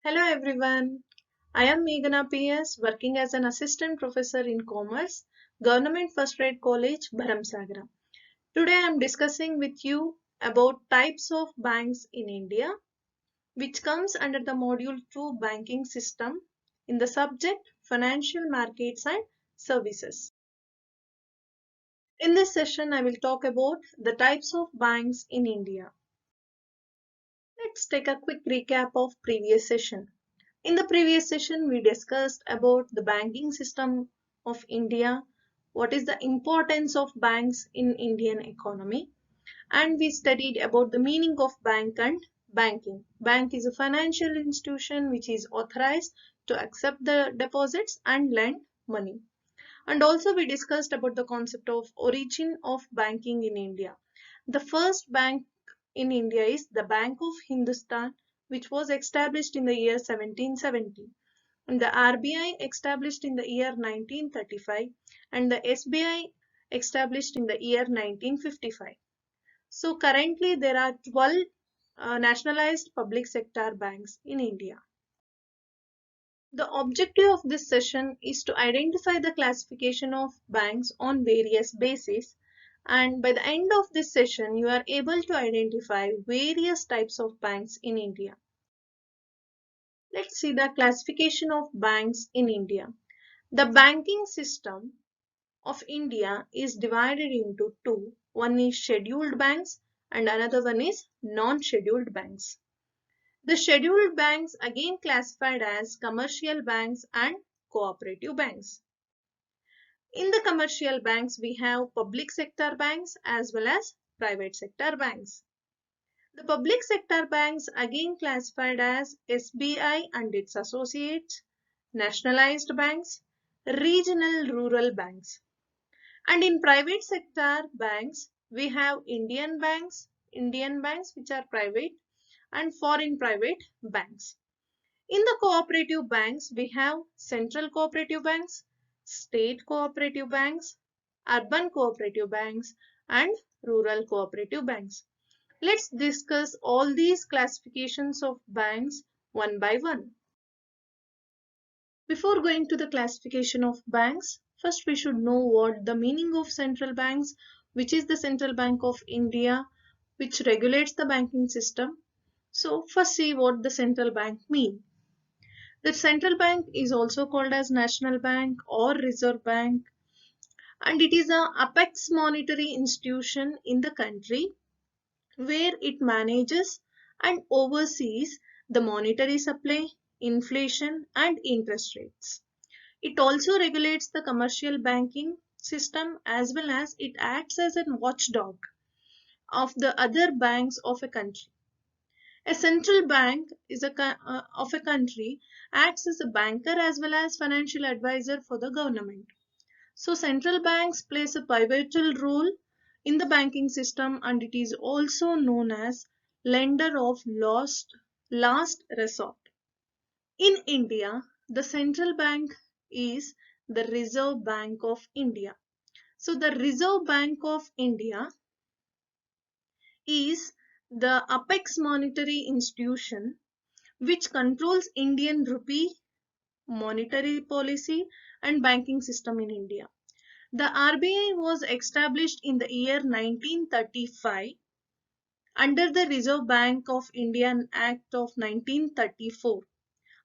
Hello everyone. I am Meghana PS, working as an assistant professor in commerce, Government First Rate College, Bharamsagar. Today I am discussing with you about types of banks in India, which comes under the module 2 banking system in the subject financial markets and services. In this session, I will talk about the types of banks in India. Let's take a quick recap of previous session. In the previous session, we discussed about the banking system of India, what is the importance of banks in Indian economy, and we studied about the meaning of bank and banking. Bank is a financial institution which is authorized to accept the deposits and lend money. And also we discussed about the concept of origin of banking in India. The first bank in India is the Bank of Hindustan, which was established in the year 1770. And the RBI established in the year 1935 and the SBI established in the year 1955. So currently there are 12 nationalized public sector banks in India. The objective of this session is to identify the classification of banks on various bases, and by the end of this session you are able to identify various types of banks in India. Let's see the classification of banks in India. The banking system of India is divided into two. One is scheduled banks and another one is non-scheduled banks. The scheduled banks again classified as commercial banks and cooperative banks. In the commercial banks, we have public sector banks as well as private sector banks. The public sector banks again classified as SBI and its associates, nationalized banks, regional rural banks. And in private sector banks, we have Indian banks which are private, and foreign private banks. In the cooperative banks, we have central cooperative banks, state cooperative banks, urban cooperative banks, and rural cooperative banks. Let's discuss all these classifications of banks one by one. Before going to the classification of banks, first we should know what the meaning of central banks, which is the Central Bank of India, which regulates the banking system. So first see what the central bank means. The central bank is also called as National Bank or Reserve Bank, and it is a apex monetary institution in the country where it manages and oversees the monetary supply, inflation and interest rates. It also regulates the commercial banking system as well as it acts as a watchdog of the other banks of a country. A central bank of a country acts as a banker as well as financial advisor for the government. So central banks plays a pivotal role in the banking system, and it is also known as lender of last resort. In India, the central bank is the Reserve Bank of India. So the Reserve Bank of India is the apex monetary institution which controls Indian rupee, monetary policy and banking system in India. The RBI was established in the year 1935 under the Reserve Bank of India Act of 1934.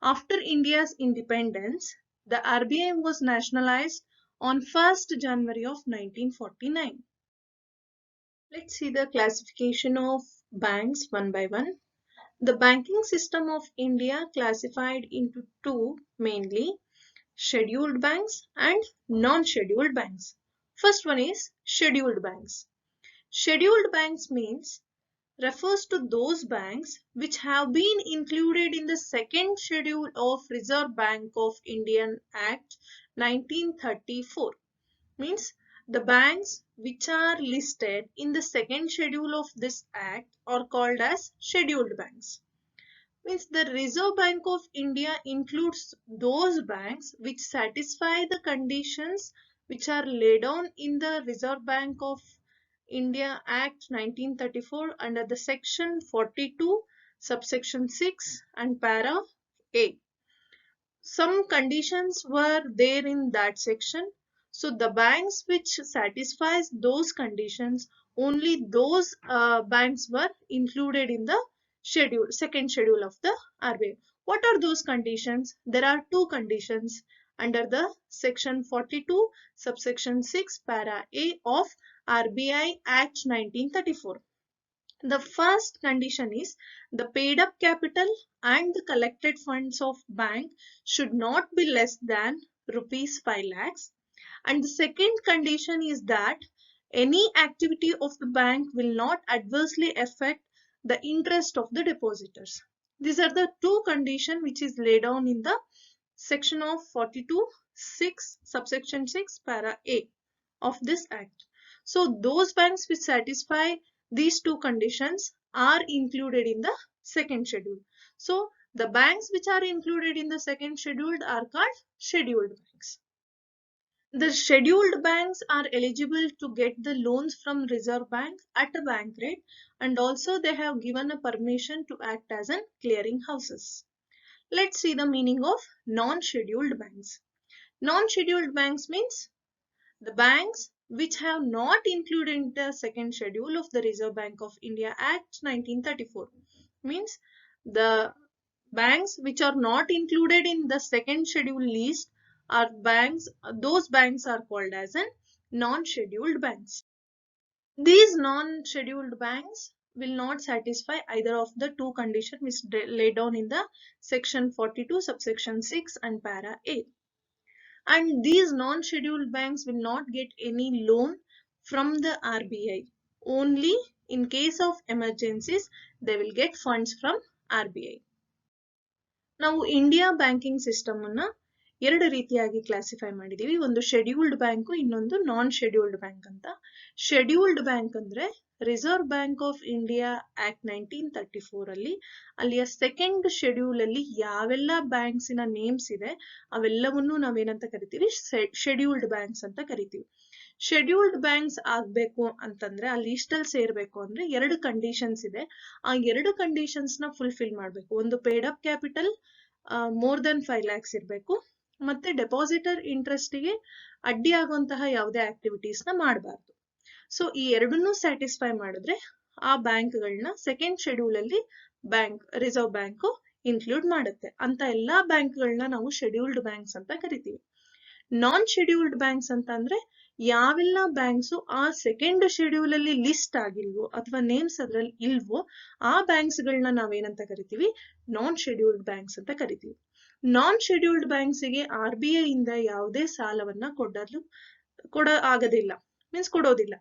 After India's independence, the RBI was nationalized on 1st January of 1949. Let's see the classification of banks one by one. The banking system of India classified into two mainly, scheduled banks and non-scheduled banks. First one is scheduled banks. Scheduled banks means refers to those banks which have been included in the second schedule of Reserve Bank of India Act 1934. Means the banks which are listed in the second schedule of this act are called as scheduled banks. Means the Reserve Bank of India includes those banks which satisfy the conditions which are laid down in the Reserve Bank of India Act 1934 under the section 42 subsection 6 and para A. Some conditions were there in that section. So the banks which satisfies those conditions, only those banks were included in the second schedule of the RBI. What are those conditions? There are two conditions under the section 42 subsection 6 para A of RBI Act 1934. The first condition is the paid up capital and the collected funds of bank should not be less than rupees 5 lakhs. And the second condition is that any activity of the bank will not adversely affect the interest of the depositors. These are the two conditions which is laid down in the section of 42 6 subsection 6 para A of this act. So those banks which satisfy these two conditions are included in the second schedule. So the banks which are included in the second schedule are called scheduled banks. The scheduled banks are eligible to get the loans from Reserve Bank at a bank rate, and also they have given a permission to act as an clearing houses. Let's see the meaning of non-scheduled banks. Non-scheduled banks means the banks which have not included in the second schedule of the Reserve Bank of India Act 1934. Means the banks which are not included in the second schedule list are banks, those banks are called as an non-scheduled banks. These non-scheduled banks will not satisfy either of the two conditions which laid down in the section 42 subsection 6 and para A. And these non-scheduled banks will not get any loan from the RBI. Only in case of emergencies, they will get funds from RBI. ನಾವು India banking system ಅನ್ನ ಎರಡು ರೀತಿಯಾಗಿ classify ಮಾಡಿದೀವಿ. ಒಂದು scheduled bank, ಇನ್ನೊಂದು ನಾನ್ scheduled bank ಅಂತ. Scheduled bank ಅಂದ್ರೆ reserve bank of India act 1934 ಅಲ್ಲಿ ಅಲ್ಲಿಯ ಸೆಕೆಂಡ್ ಶೆಡ್ಯೂಲ್ ಅಲ್ಲಿ ಯಾವೆಲ್ಲ ಬ್ಯಾಂಕ್ಸಿನ ನೇಮ್ಸ್ ಇದೆ ಅವೆಲ್ಲವನ್ನೂ ನಾವೇನಂತ ಕರಿತೀವಿ, ಶೆಡ್ಯೂಲ್ಡ್ ಬ್ಯಾಂಕ್ಸ್ ಅಂತ ಕರಿತೀವಿ. ಶೆಡ್ಯೂಲ್ಡ್ ಬ್ಯಾಂಕ್ಸ್ ಆಗ್ಬೇಕು ಅಂತಂದ್ರೆ ಆ ಲಿಸ್ಟ್ ಅಲ್ಲಿ ಸೇರ್ಬೇಕು ಅಂದ್ರೆ ಎರಡು ಕಂಡೀಷನ್ಸ್ ಇದೆ. ಆ ಎರಡು ಕಂಡೀಷನ್ಸ್ ನ ಫುಲ್ಫಿಲ್ ಮಾಡ್ಬೇಕು. ಒಂದು paid up capital more than 5 lakhs ಇರಬೇಕು, ಮತ್ತೆ ಡೆಪಾಸಿಟರ್ ಇಂಟ್ರೆಸ್ಟ್ ಗೆ ಅಡ್ಡಿ ಆಗುವಂತಹ ಯಾವುದೇ ಆಕ್ಟಿವಿಟೀಸ್ ನ ಮಾಡಬಾರ್ದು. ಸೊ ಈ ಎರಡನ್ನೂ ಸ್ಯಾಟಿಸ್ಫೈ ಮಾಡಿದ್ರೆ ಆ ಬ್ಯಾಂಕ್ ಗಳನ್ನ ಸೆಕೆಂಡ್ ಶೆಡ್ಯೂಲ್ ಅಲ್ಲಿ ರಿಸರ್ವ್ ಬ್ಯಾಂಕ್ ಇನ್ಕ್ಲೂಡ್ ಮಾಡುತ್ತೆ. ಅಂತ ಎಲ್ಲಾ ಬ್ಯಾಂಕ್ ಗಳನ್ನ ನಾವು ಶೆಡ್ಯೂಲ್ಡ್ ಬ್ಯಾಂಕ್ಸ್ ಅಂತ ಕರಿತೀವಿ. ನಾನ್ ಶೆಡ್ಯೂಲ್ಡ್ ಬ್ಯಾಂಕ್ಸ್ ಅಂತ ಅಂದ್ರೆ ಯಾವೆಲ್ಲ ಬ್ಯಾಂಕ್ಸ್ ಆ ಸೆಕೆಂಡ್ ಶೆಡ್ಯೂಲ್ ಅಲ್ಲಿ ಲಿಸ್ಟ್ ಆಗಿಲ್ವೋ ಅಥವಾ ನೇಮ್ಸ್ ಅದ್ರಲ್ಲಿ ಇಲ್ವೋ ಆ ಬ್ಯಾಂಕ್ಸ್ ಗಳನ್ನ ನಾವೇನಂತ ಕರಿತೀವಿ, ನಾನ್ ಶೆಡ್ಯೂಲ್ಡ್ ಬ್ಯಾಂಕ್ಸ್ ಅಂತ ಕರಿತೀವಿ. ನಾನ್ ಶೆಡ್ಯೂಲ್ಡ್ ಬ್ಯಾಂಕ್ಸ್ ಗೆ RBI ಇಂದ ಯಾವುದೇ ಸಾಲವನ್ನ ಆಗೋದಿಲ್ಲ, ಮೀನ್ಸ್ ಕೊಡೋದಿಲ್ಲ.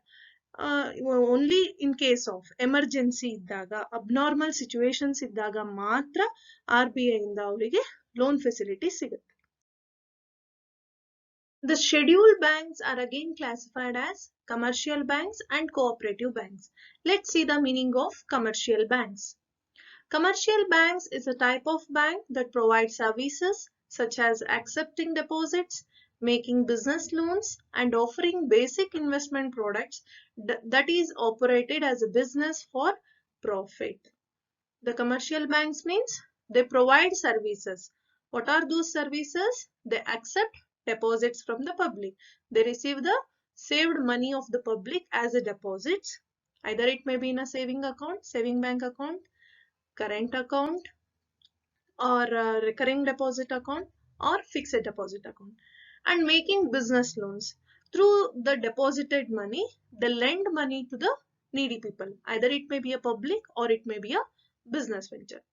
Only in case of emergency ಇದ್ದಾಗ, ಅಬ್ನಾರ್ಮಲ್ ಸಿಚುವೇಶನ್ಸ್ ಇದ್ದಾಗ ಮಾತ್ರ RBI ಇಂದ ಅವರಿಗೆ ಲೋನ್ ಫೆಸಿಲಿಟಿ ಸಿಗುತ್ತೆ. The scheduled banks are again classified as commercial banks and cooperative banks. Let's see the meaning of commercial banks. Commercial banks is a type of bank that provides services such as accepting deposits, making business loans, and offering basic investment products that is operated as a business for profit. The commercial banks means they provide services. What are those services? They accept deposits from the public. They receive the saved money of the public as a deposit. Either it may be in a saving account, saving bank account, current account, or recurring deposit account, or fixed deposit account. And making business loans. Through the deposited money, they lend money to the needy people. Either it may be a public or it may be a business venture.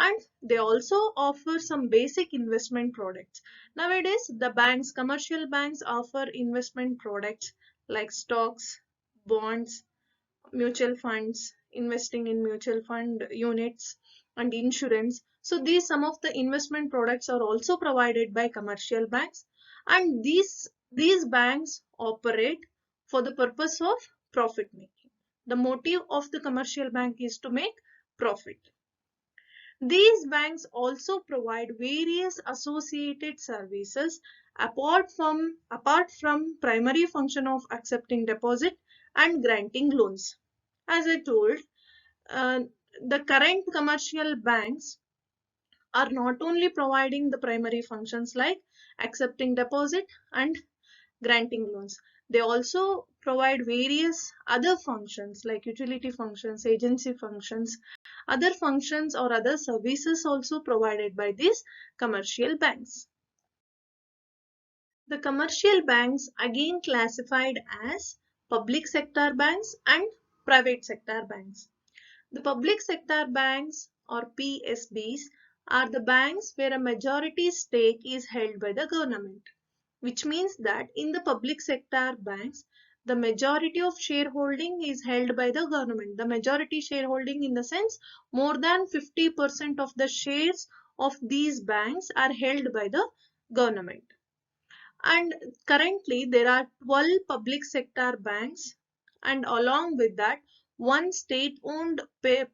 And they also offer some basic investment products. Nowadays, the banks, commercial banks offer investment products like stocks, bonds, mutual funds, investing in mutual fund units, and insurance. So these some of the investment products are also provided by commercial banks, and these banks operate for the purpose of profit making. The motive of the commercial bank is to make profit. These banks also provide various associated services apart from primary function of accepting deposit and granting loans. As I told, the current commercial banks are not only providing the primary functions like accepting deposit and granting loans. They also provide various other functions like utility functions, agency functions, other functions or other services also provided by these commercial banks. The commercial banks again classified as public sector banks and private sector banks. The public sector banks or PSBs are the banks where a majority stake is held by the government, which means that in the public sector banks, the majority of shareholding is held by the government. The majority shareholding in the sense more than 50% of the shares of these banks are held by the government. And currently there are 12 public sector banks, and along with that one state owned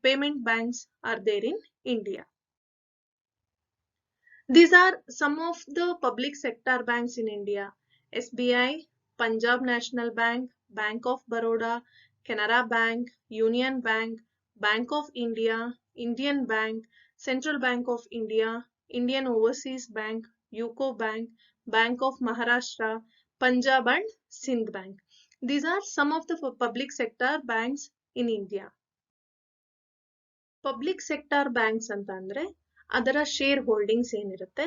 payment banks are there in India. These are some of the public sector banks in India: SBI, Punjab National Bank, Bank of Baroda, Canara Bank, Union Bank, Bank of India, Indian Bank, Central Bank of India, Indian Overseas Bank, UCO Bank, Bank of Maharashtra, Punjab and Sindh Bank. These are some of the public sector banks in India. Public sector banks ಅಂತ ಅಂದ್ರೆ ಅದರ share holdings ಏನಿರುತ್ತೆ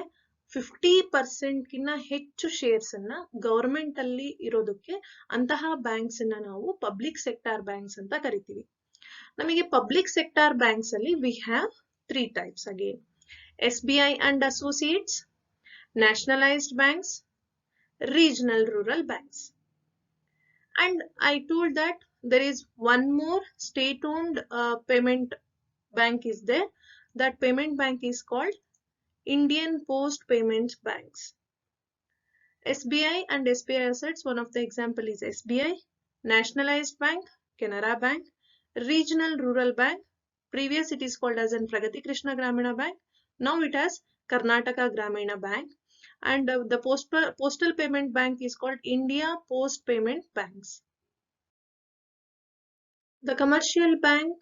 50% ಹೆಚ್ಚು shares ಅನ್ನ government ಅಲ್ಲಿ ಇರೋದಕ್ಕೆ ಅಂತಹ banks ಅನ್ನ ನಾವು ಪಬ್ಲಿಕ್ ಸೆಕ್ಟಾರ್ ಬ್ಯಾಂಕ್ಸ್ ಅಂತ ಕರಿತೀವಿ. ನಮಗೆ ಪಬ್ಲಿಕ್ ಸೆಕ್ಟಾರ್ ಬ್ಯಾಂಕ್ಸ್ ಅಲ್ಲಿ we have 3 types again: SBI and Associates, nationalized banks, regional rural banks. And I told that there is one more state owned payment bank is there. That payment bank is called Indian Post Payments Banks. SBI and SBI Assets, one of the example is SBI, Nationalized Bank, Canara Bank, Regional Rural Bank. Previous it is called as an Pragati Krishna Gramina Bank. Now it has Karnataka Gramina Bank. And the postal payment bank is called India Post Payment Banks. The commercial bank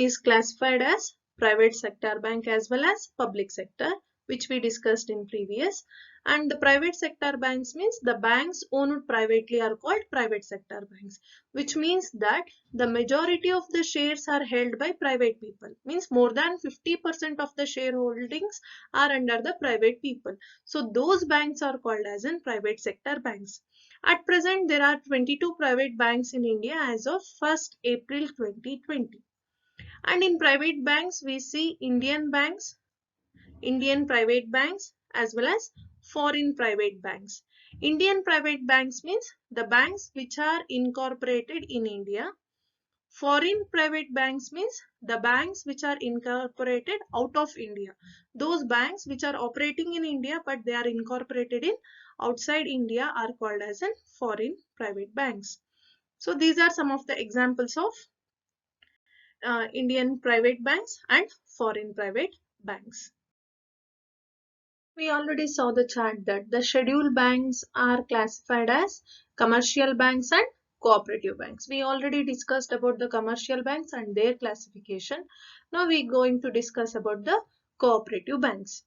is classified as private sector bank as well as public sector, which we discussed in previous. And the private sector banks means the banks owned privately are called private sector banks, which means that the majority of the shares are held by private people, means more than 50% of the shareholdings are under the private people. So those banks are called as in private sector banks. At present, there are 22 private banks in India as of 1st April 2020. And in private banks, we see Indian banks, Indian private banks, as well as foreign private banks. Indian private banks means the banks which are incorporated in India. Foreign private banks means the banks which are incorporated out of India. Those banks which are operating in India but they are incorporated in outside India are called as in foreign private banks. So these are some of the examples of Indian private banks and foreign private banks. We already saw the chart that the scheduled banks are classified as commercial banks and cooperative banks. We already discussed about the commercial banks and their classification. Now we are going to discuss about the cooperative banks.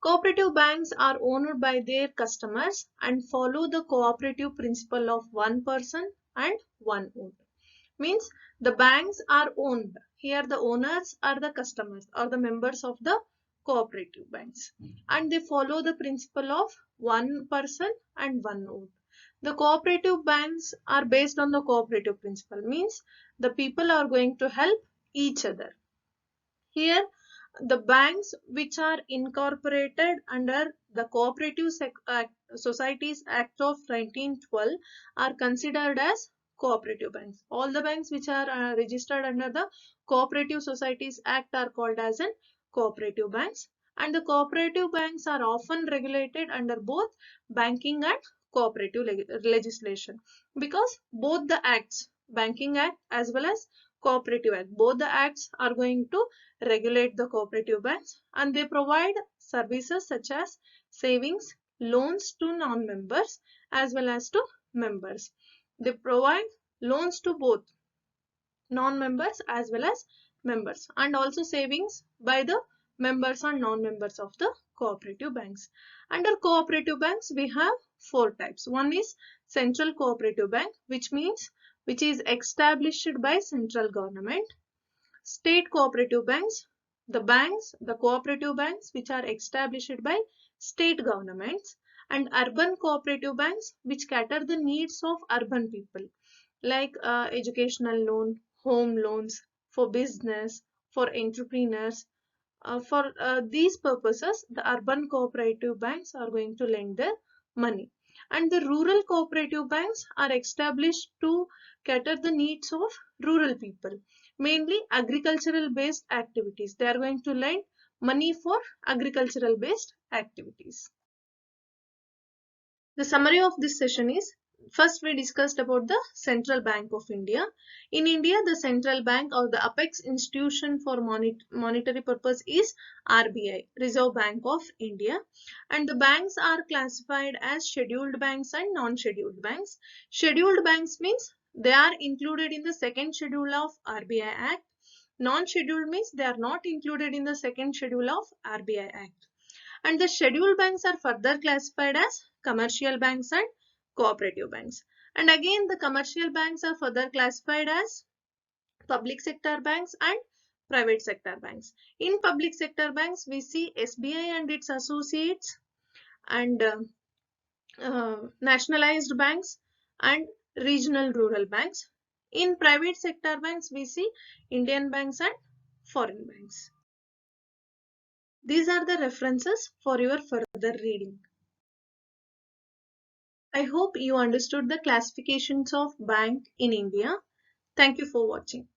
Cooperative banks are owned by their customers and follow the cooperative principle of one person and one vote. Means the banks are owned. Here the owners are the customers or the members of the cooperative banks, and they follow the principle of one person and one vote. The cooperative banks are based on the cooperative principle, means the people are going to help each other. Here the banks which are incorporated under the Cooperative Societies Act of 1912 are considered as cooperative banks. All the banks which are registered under the Cooperative Societies Act are called as in cooperative banks, and the cooperative banks are often regulated under both banking and cooperative legislation, because both the acts, Banking Act as well as Cooperative Act, both the acts are going to regulate the cooperative banks, and they provide services such as savings, loans to non-members as well as to members. They provide loans to both non-members as well as members, and also savings by the members and non-members of the cooperative banks. Under cooperative banks, we have four types. One is central cooperative bank, which is established by central government. State cooperative banks, the cooperative banks which are established by state governments, and urban cooperative banks which cater the needs of urban people, like educational loan, home loans, for business, for entrepreneurs. For these purposes, the urban cooperative banks are going to lend their money. And the rural cooperative banks are established to cater the needs of rural people, mainly agricultural based activities. They are going to lend money for agricultural based activities. The summary of this session is, first we discussed about the Central Bank of India. In India, the central bank or the apex institution for monetary purpose is RBI, Reserve Bank of India. And the banks are classified as scheduled banks and non-scheduled banks. Scheduled banks means they are included in the second schedule of RBI Act. Non-scheduled means they are not included in the second schedule of RBI Act. And the scheduled banks are further classified as commercial banks and cooperative banks. And again, the commercial banks are further classified as public sector banks and private sector banks. In public sector banks, we see SBI and its associates, and nationalized banks and regional rural banks. In private sector banks, we see Indian banks and foreign banks. These are the references for your further reading. I hope you understood the classifications of bank in India. Thank you for watching.